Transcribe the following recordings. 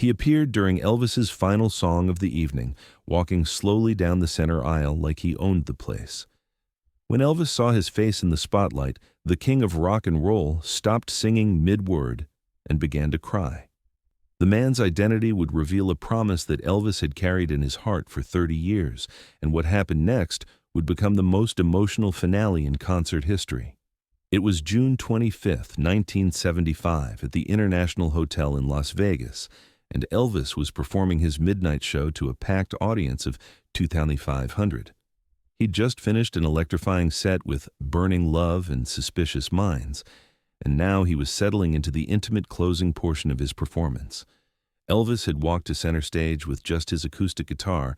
He appeared during Elvis's final song of the evening, walking slowly down the center aisle like he owned the place. When Elvis saw his face in the spotlight, the king of rock and roll stopped singing mid-word and began to cry. The man's identity would reveal a promise that Elvis had carried in his heart for 30 years, and what happened next would become the most emotional finale in concert history. It was June 25, 1975, at the International Hotel in Las Vegas, and Elvis was performing his midnight show to a packed audience of 2,500. He'd just finished an electrifying set with Burning Love and Suspicious Minds, and now he was settling into the intimate closing portion of his performance. Elvis had walked to center stage with just his acoustic guitar,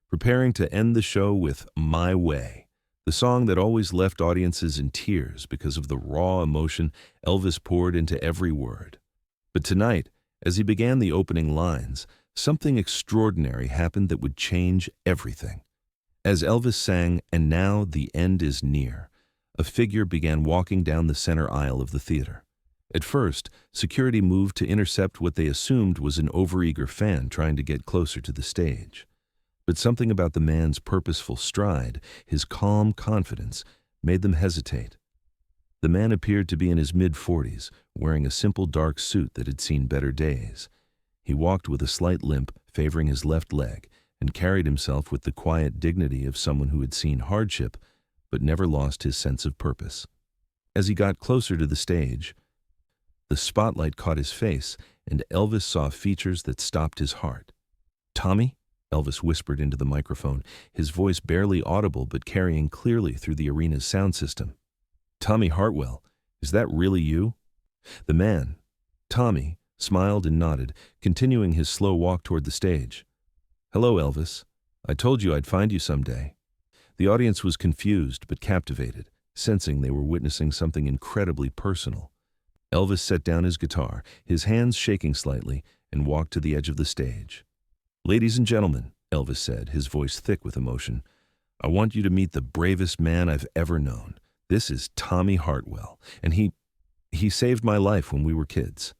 preparing to end the show with My Way, the song that always left audiences in tears because of the raw emotion Elvis poured into every word. But tonight, as he began the opening lines, something extraordinary happened that would change everything. As Elvis sang, "And now the end is near," a figure began walking down the center aisle of the theater. At first, security moved to intercept what they assumed was an overeager fan trying to get closer to the stage. But something about the man's purposeful stride, his calm confidence, made them hesitate. The man appeared to be in his mid-40s, wearing a simple dark suit that had seen better days. He walked with a slight limp, favoring his left leg, and carried himself with the quiet dignity of someone who had seen hardship but never lost his sense of purpose. As he got closer to the stage, the spotlight caught his face, and Elvis saw features that stopped his heart. "Tommy?" Elvis whispered into the microphone, his voice barely audible but carrying clearly through the arena's sound system. "Tommy Hartwell, is that really you?" The man, Tommy, smiled and nodded, continuing his slow walk toward the stage. "Hello, Elvis. I told you I'd find you someday." The audience was confused but captivated, sensing they were witnessing something incredibly personal. Elvis set down his guitar, his hands shaking slightly, and walked to the edge of the stage. "Ladies and gentlemen," Elvis said, his voice thick with emotion, "I want you to meet the bravest man I've ever known. This is Tommy Hartwell, and he saved my life when we were kids."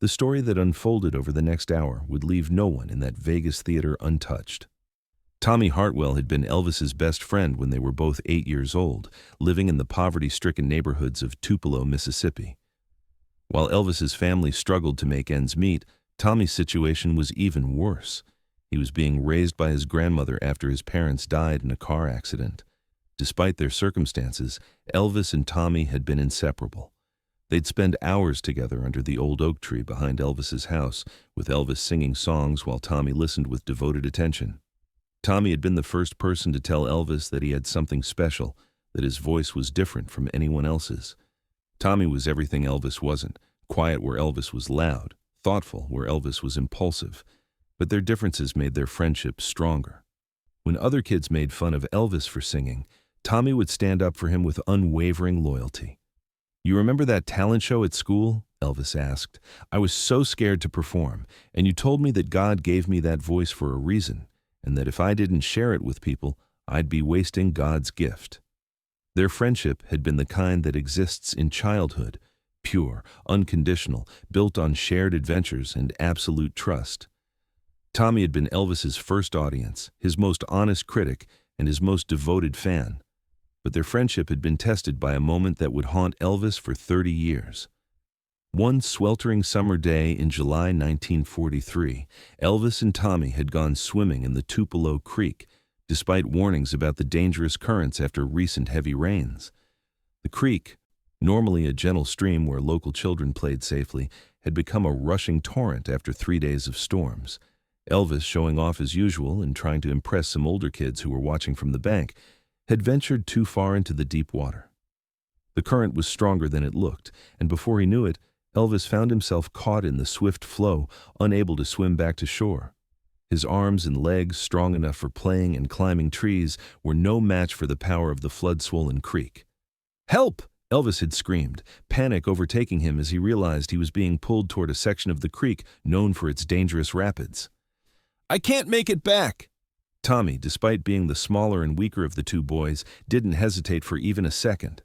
The story that unfolded over the next hour would leave no one in that Vegas theater untouched. Tommy Hartwell had been Elvis's best friend when they were both 8 years old, living in the poverty-stricken neighborhoods of Tupelo, Mississippi. While Elvis's family struggled to make ends meet, Tommy's situation was even worse. He was being raised by his grandmother after his parents died in a car accident. Despite their circumstances, Elvis and Tommy had been inseparable. They'd spend hours together under the old oak tree behind Elvis's house, with Elvis singing songs while Tommy listened with devoted attention. Tommy had been the first person to tell Elvis that he had something special, that his voice was different from anyone else's. Tommy was everything Elvis wasn't, quiet where Elvis was loud, thoughtful where Elvis was impulsive, but their differences made their friendship stronger. When other kids made fun of Elvis for singing, Tommy would stand up for him with unwavering loyalty. "You remember that talent show at school?" Elvis asked. "I was so scared to perform, and you told me that God gave me that voice for a reason, and that if I didn't share it with people, I'd be wasting God's gift." Their friendship had been the kind that exists in childhood, pure, unconditional, built on shared adventures and absolute trust. Tommy had been Elvis's first audience, his most honest critic, and his most devoted fan. But their friendship had been tested by a moment that would haunt Elvis for 30 years. One sweltering summer day in July 1943, Elvis and Tommy had gone swimming in the Tupelo Creek, despite warnings about the dangerous currents after recent heavy rains. The creek, normally a gentle stream where local children played safely, had become a rushing torrent after 3 days of storms. Elvis, showing off as usual and trying to impress some older kids who were watching from the bank, had ventured too far into the deep water. The current was stronger than it looked, and before he knew it, Elvis found himself caught in the swift flow, unable to swim back to shore. His arms and legs, strong enough for playing and climbing trees, were no match for the power of the flood-swollen creek. "Help!" Elvis had screamed, panic overtaking him as he realized he was being pulled toward a section of the creek known for its dangerous rapids. "I can't make it back!" Tommy, despite being the smaller and weaker of the two boys, didn't hesitate for even a second.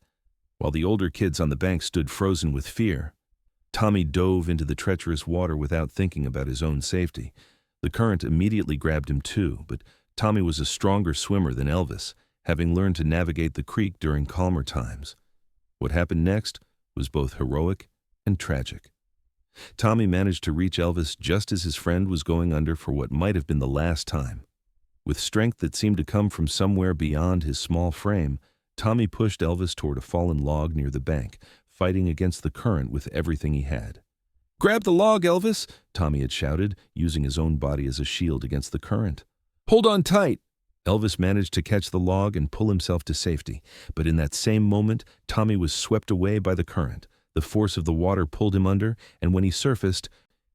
While the older kids on the bank stood frozen with fear, Tommy dove into the treacherous water without thinking about his own safety. The current immediately grabbed him too, but Tommy was a stronger swimmer than Elvis, having learned to navigate the creek during calmer times. What happened next was both heroic and tragic. Tommy managed to reach Elvis just as his friend was going under for what might have been the last time. With strength that seemed to come from somewhere beyond his small frame, Tommy pushed Elvis toward a fallen log near the bank, fighting against the current with everything he had. "Grab the log, Elvis!" Tommy had shouted, using his own body as a shield against the current. "Hold on tight!" Elvis managed to catch the log and pull himself to safety, but in that same moment, Tommy was swept away by the current. The force of the water pulled him under, and when he surfaced,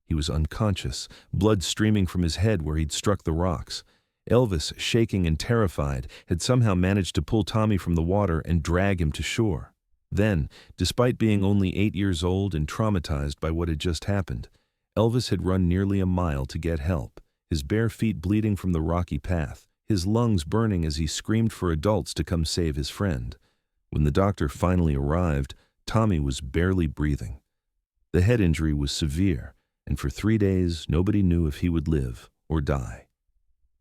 he was unconscious, blood streaming from his head where he'd struck the rocks. Elvis, shaking and terrified, had somehow managed to pull Tommy from the water and drag him to shore. Then, despite being only 8 years old and traumatized by what had just happened, Elvis had run nearly a mile to get help, his bare feet bleeding from the rocky path, his lungs burning as he screamed for adults to come save his friend. When the doctor finally arrived, Tommy was barely breathing. The head injury was severe, and for 3 days nobody knew if he would live or die.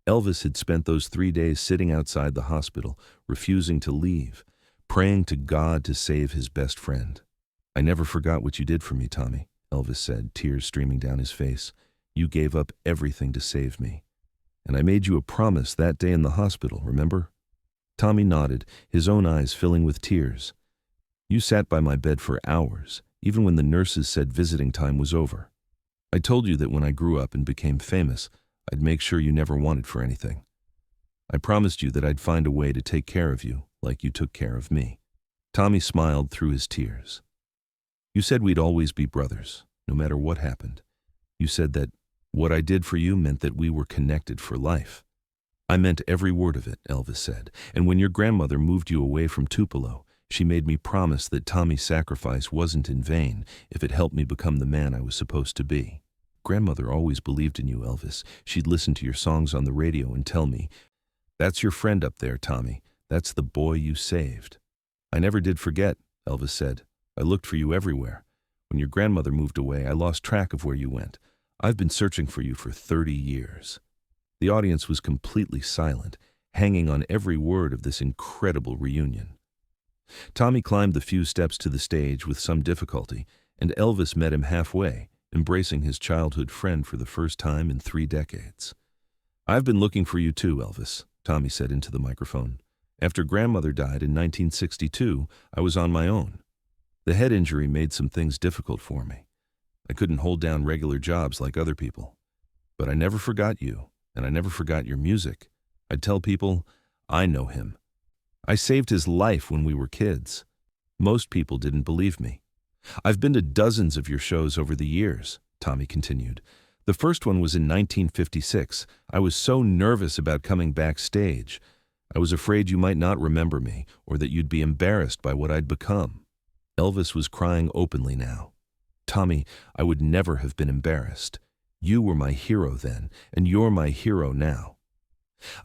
Elvis had spent those 3 days sitting outside the hospital, refusing to leave, praying to God to save his best friend. "I never forgot what you did for me, Tommy," Elvis said, tears streaming down his face. "You gave up everything to save me. And I made you a promise that day in the hospital, remember?" Tommy nodded, his own eyes filling with tears. "You sat by my bed for hours, even when the nurses said visiting time was over. I told you that when I grew up and became famous, I'd make sure you never wanted for anything. I promised you that I'd find a way to take care of you, like you took care of me." Tommy smiled through his tears. "You said we'd always be brothers, no matter what happened. You said that what I did for you meant that we were connected for life." "I meant every word of it," Elvis said. "And when your grandmother moved you away from Tupelo, she made me promise that Tommy's sacrifice wasn't in vain if it helped me become the man I was supposed to be. Grandmother always believed in you, Elvis. She'd listen to your songs on the radio and tell me, 'That's your friend up there, Tommy. That's the boy you saved.' I never did forget," Elvis said. "I looked for you everywhere. When your grandmother moved away, I lost track of where you went. I've been searching for you for 30 years. The audience was completely silent, hanging on every word of this incredible reunion. Tommy climbed the few steps to the stage with some difficulty, and Elvis met him halfway, embracing his childhood friend for the first time in 3 decades. "I've been looking for you too, Elvis," Tommy said into the microphone. "After grandmother died in 1962, I was on my own. The head injury made some things difficult for me. I couldn't hold down regular jobs like other people. But I never forgot you, and I never forgot your music. I'd tell people, 'I know him. I saved his life when we were kids.' Most people didn't believe me. I've been to dozens of your shows over the years," Tommy continued. "The first one was in 1956. I was so nervous about coming backstage. I was afraid you might not remember me, or that you'd be embarrassed by what I'd become." Elvis was crying openly now. "Tommy, I would never have been embarrassed. You were my hero then, and you're my hero now.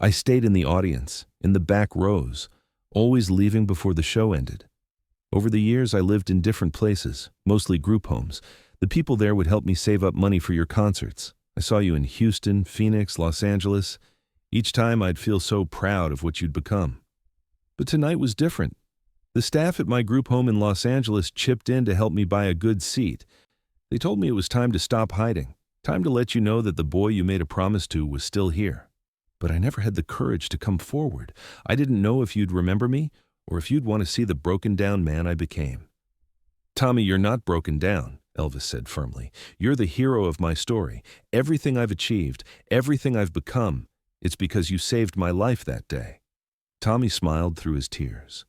I stayed in the audience, in the back rows, always leaving before the show ended. Over the years, I lived in different places, mostly group homes. The people there would help me save up money for your concerts. I saw you in Houston, Phoenix, Los Angeles. Each time I'd feel so proud of what you'd become. But tonight was different. The staff at my group home in Los Angeles chipped in to help me buy a good seat. They told me it was time to stop hiding, time to let you know that the boy you made a promise to was still here. But I never had the courage to come forward. I didn't know if you'd remember me, or if you'd want to see the broken-down man I became." "Tommy, you're not broken down," Elvis said firmly. "You're the hero of my story. Everything I've achieved, everything I've become, it's because you saved my life that day." Tommy smiled through his tears.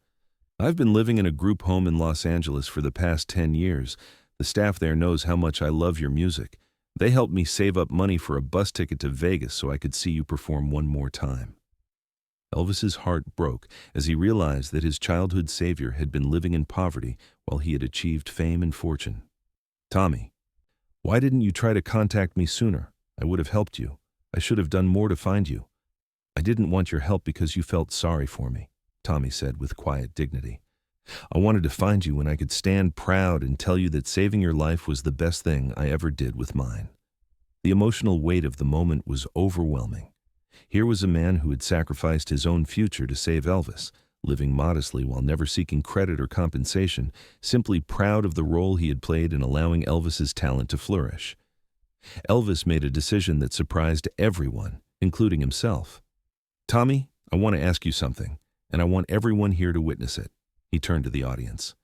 "I've been living in a group home in Los Angeles for the past 10 years. The staff there knows how much I love your music. They helped me save up money for a bus ticket to Vegas so I could see you perform one more time." Elvis's heart broke as he realized that his childhood savior had been living in poverty while he had achieved fame and fortune. "Tommy, why didn't you try to contact me sooner? I would have helped you. I should have done more to find you." "I didn't want your help because you felt sorry for me," Tommy said with quiet dignity. I wanted to find you when I could stand proud and tell you that saving your life was the best thing I ever did with mine." The emotional weight of the moment was overwhelming. Here was a man who had sacrificed his own future to save Elvis, living modestly while never seeking credit or compensation, simply proud of the role he had played in allowing Elvis's talent to flourish. Elvis made a decision that surprised everyone, including himself. "Tommy, I want to ask you something, and I want everyone here to witness it." He turned to the audience.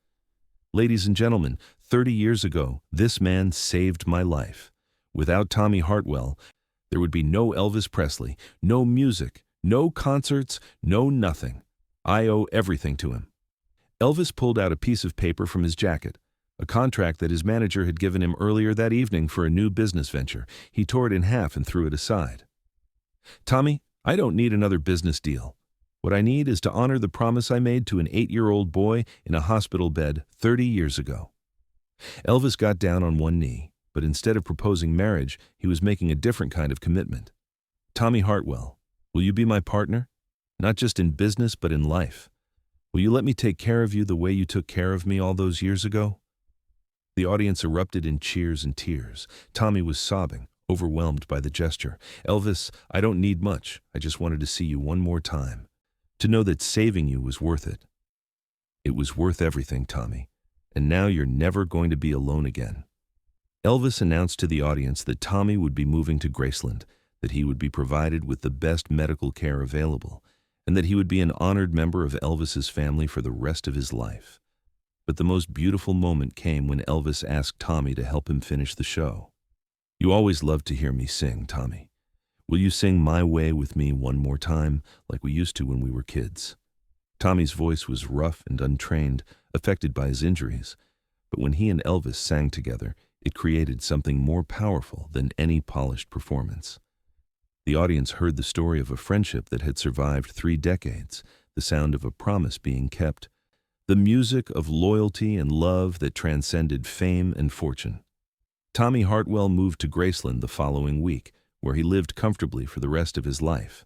"Ladies and gentlemen, 30 years ago, this man saved my life. Without Tommy Hartwell, there would be no Elvis Presley, no music, no concerts, no nothing. I owe everything to him." Elvis pulled out a piece of paper from his jacket, a contract that his manager had given him earlier that evening for a new business venture. He tore it in half and threw it aside. "Tommy, I don't need another business deal. What I need is to honor the promise I made to an 8-year-old boy in a hospital bed 30 years ago." Elvis got down on one knee, but instead of proposing marriage, he was making a different kind of commitment. "Tommy Hartwell, will you be my partner? Not just in business, but in life. Will you let me take care of you the way you took care of me all those years ago?" The audience erupted in cheers and tears. Tommy was sobbing, overwhelmed by the gesture. "Elvis, I don't need much. I just wanted to see you one more time. To know that saving you was worth it." "It was worth everything, Tommy. And now you're never going to be alone again." Elvis announced to the audience that Tommy would be moving to Graceland, that he would be provided with the best medical care available, and that he would be an honored member of Elvis's family for the rest of his life. But the most beautiful moment came when Elvis asked Tommy to help him finish the show. "You always loved to hear me sing, Tommy. Will you sing My Way with me one more time, like we used to when we were kids?" Tommy's voice was rough and untrained, affected by his injuries, but when he and Elvis sang together, it created something more powerful than any polished performance. The audience heard the story of a friendship that had survived 3 decades, the sound of a promise being kept, the music of loyalty and love that transcended fame and fortune. Tommy Hartwell moved to Graceland the following week, where he lived comfortably for the rest of his life.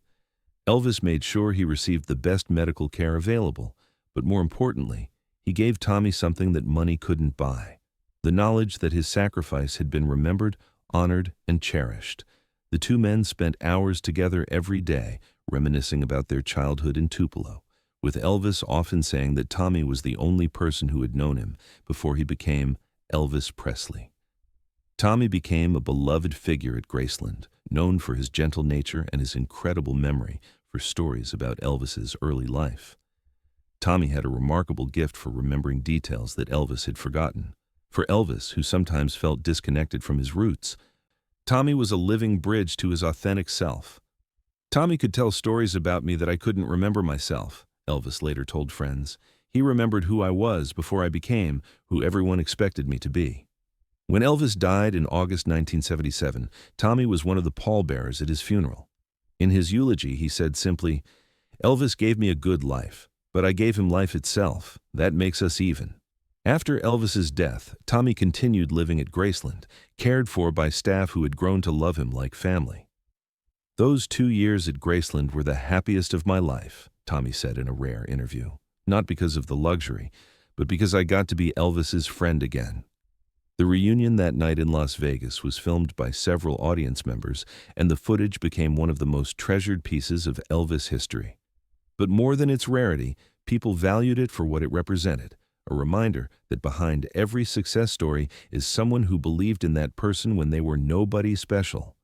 Elvis made sure he received the best medical care available, but more importantly, he gave Tommy something that money couldn't buy: the knowledge that his sacrifice had been remembered, honored, and cherished. The two men spent hours together every day, reminiscing about their childhood in Tupelo, with Elvis often saying that Tommy was the only person who had known him before he became Elvis Presley. Tommy became a beloved figure at Graceland, known for his gentle nature and his incredible memory for stories about Elvis's early life. Tommy had a remarkable gift for remembering details that Elvis had forgotten. For Elvis, who sometimes felt disconnected from his roots, Tommy was a living bridge to his authentic self. "Tommy could tell stories about me that I couldn't remember myself," Elvis later told friends. "He remembered who I was before I became who everyone expected me to be." When Elvis died in August 1977, Tommy was one of the pallbearers at his funeral. In his eulogy, he said simply, "Elvis gave me a good life, but I gave him life itself. That makes us even." After Elvis's death, Tommy continued living at Graceland, cared for by staff who had grown to love him like family. "Those 2 years at Graceland were the happiest of my life," Tommy said in a rare interview. "Not because of the luxury, but because I got to be Elvis's friend again." The reunion that night in Las Vegas was filmed by several audience members, and the footage became one of the most treasured pieces of Elvis history. But more than its rarity, people valued it for what it represented: a reminder that behind every success story is someone who believed in that person when they were nobody special.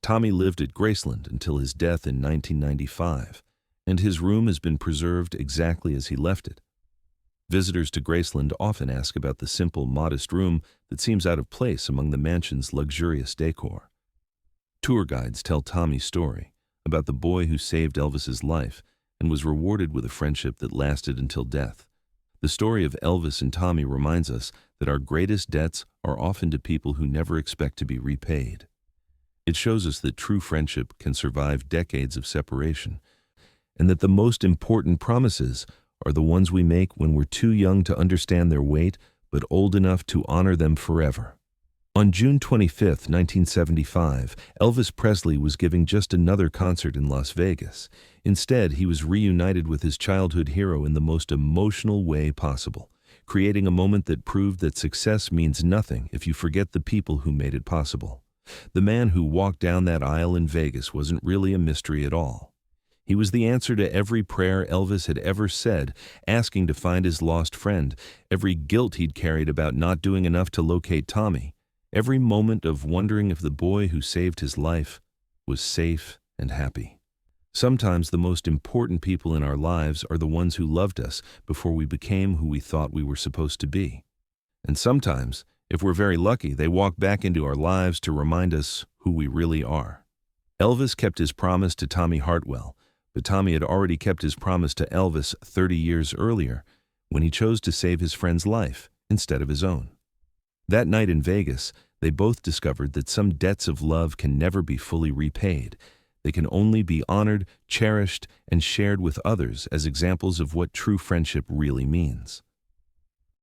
Tommy lived at Graceland until his death in 1995, and his room has been preserved exactly as he left it. Visitors to Graceland often ask about the simple, modest room that seems out of place among the mansion's luxurious decor. Tour guides tell Tommy's story about the boy who saved Elvis's life and was rewarded with a friendship that lasted until death. The story of Elvis and Tommy reminds us that our greatest debts are often to people who never expect to be repaid. It shows us that true friendship can survive decades of separation, and that the most important promises are the ones we make when we're too young to understand their weight, but old enough to honor them forever. On June 25, 1975, Elvis Presley was giving just another concert in Las Vegas. Instead, he was reunited with his childhood hero in the most emotional way possible, creating a moment that proved that success means nothing if you forget the people who made it possible. The man who walked down that aisle in Vegas wasn't really a mystery at all. He was the answer to every prayer Elvis had ever said, asking to find his lost friend, every guilt he'd carried about not doing enough to locate Tommy, every moment of wondering if the boy who saved his life was safe and happy. Sometimes the most important people in our lives are the ones who loved us before we became who we thought we were supposed to be. And sometimes, if we're very lucky, they walk back into our lives to remind us who we really are. Elvis kept his promise to Tommy Hartwell, but Tommy had already kept his promise to Elvis 30 years earlier when he chose to save his friend's life instead of his own. That night in Vegas, they both discovered that some debts of love can never be fully repaid. They can only be honored, cherished, and shared with others as examples of what true friendship really means.